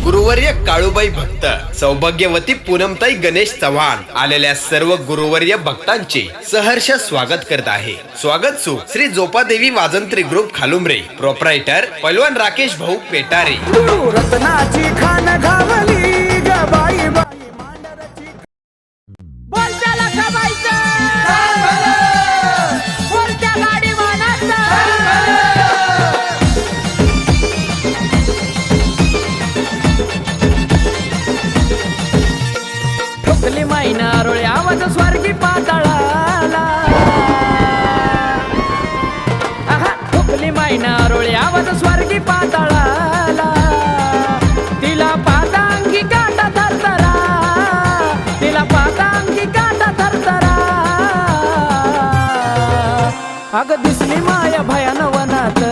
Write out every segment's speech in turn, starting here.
गुरुवर्य काळूबाई भक्त, सौभाग्यवती पूनमताई गणेश चव्हाण आलेल्या सर्व गुरुवर्य भक्तांचे सहर्ष स्वागत करत आहे। स्वागत सु श्री जोपादेवी वाजंत्री ग्रुप खालुमरे, प्रोप्रायटर पैलवान राकेश भाऊ पेटारे। रत्नाची खान घावली ग बाई बाई मांडरची बोलच्या लखाबाईचा बोलच्या गाडी मानाचा ठोकली मायना रोळे आवाज स्वर्गी पाताळाला, आहा ठोकली मायना रोळे आवाज स्वर्गी पाताळाला, तिला पातांगी काटा थरथरा, तिला पातांगी काटा थरथरा, अग दिसली माया भयान वनात,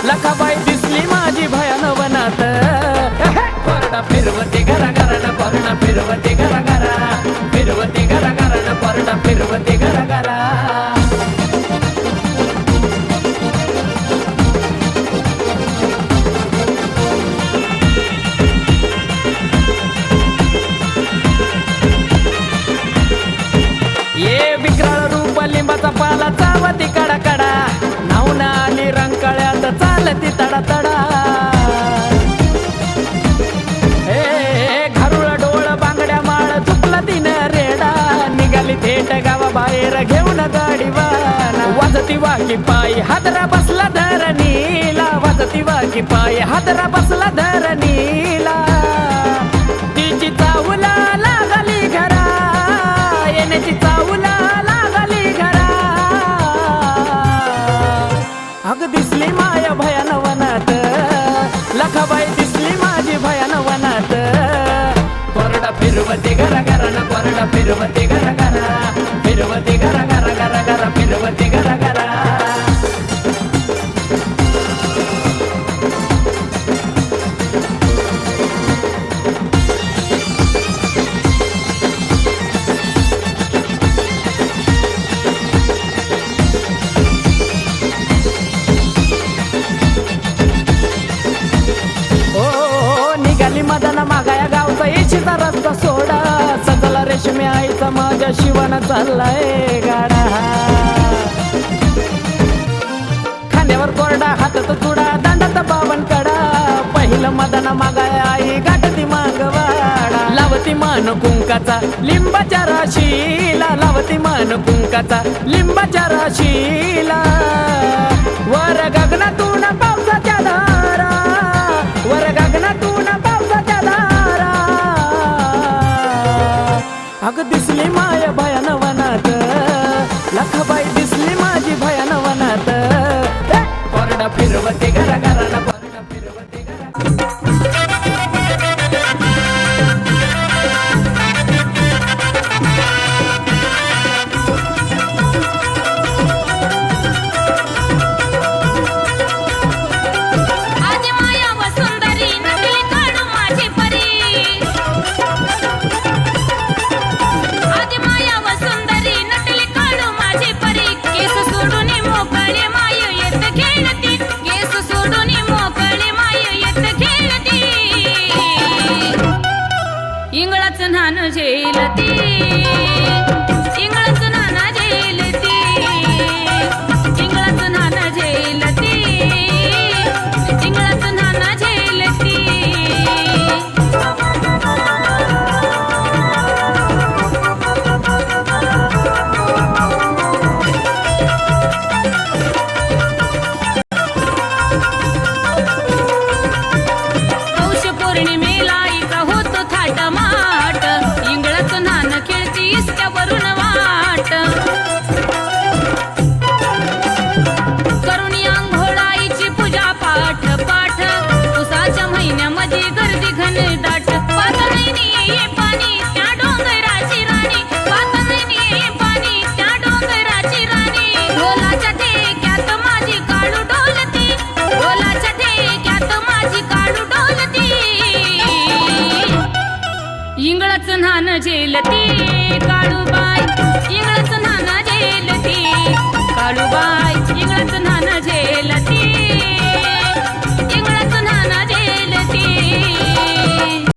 लखाबाई दिसली माझी भयान वनात, परडा फिरवते घरा घराना, परडा फिरवते घरा घरा, फिरवते घरा घराना, परडा फिरवते घरा घरा। ये विक्राळ रूप लिंबाचा पाला चावती कडा कडा, नावना आली रंकाळ्यात चालती तडा तडा, हे घरुळ डोळ बांगड्या माळ चुकला तीन रेडा, निघाली थेट गावा बाहेर घेऊन गाडीवाना, वाजती वाकी पायी हादरा बसला धरणीला, वाजती वाकी पायी हादरा बसला धरणीला, तिची चावला लागली घरा, येण्याची चावला लागली घरा, अग दिसली माया भयान वनात, लखाबाई दिसली माझी भयान वनात, परडा फिरवते घरा घराना, परडा फिरवते घरा घरा, फिरवते घरा घरा घरा घरा, फिरवते घरा घरा। मदना मागाया गावचा येशीचा रस्ता सोडा, सजला रेशमी आईचा माझ्या शिवाना चाललाय गाडा, खांद्यावर कोरडा हातात चुडा दांडात बावन कडा, पहिलं मदना मागाया आई गाठती मागवाडा, लावती मान कुंकाचा लिंबाच्या राशीला, लावती मान कुंकाचा लिंबाच्या राशीला, वर गगनातून पावसाच्या धारा, वर गगनातून पावसाच्या धारा, अग दिसली माया भयान वनात, लखाबाई दिसली माझी भयान वनात, परडा फिरवते घरा घराना, परडा फिरवते घरा। इंगळाच नान झेलती, इंगळाच नाना झेलती, इंगळाच नाना झेलती, इंगळाच नाना झेलती, पौष पौर्णिमेला आईचा होतो थाटामाट, इंगळाच नान खेळती इस्त्यावरून वाट, करुणी अंघोळ आईची पूजा पाठ पाठ, उसाच्या महिन्यामध्ये गर्दी घनदाट, पाहत नाही ये पाणी त्या डोंगराची राणी, पाहत नाही ये पाणी त्या डोंगराची राणी, ढोलाच्या ठेक्यात माझी काळू डोलती, ढोलाच्या ठेक्यात माझी काळू डोलती, इंगळाच नान झेलती काळूबाई, इंगळाच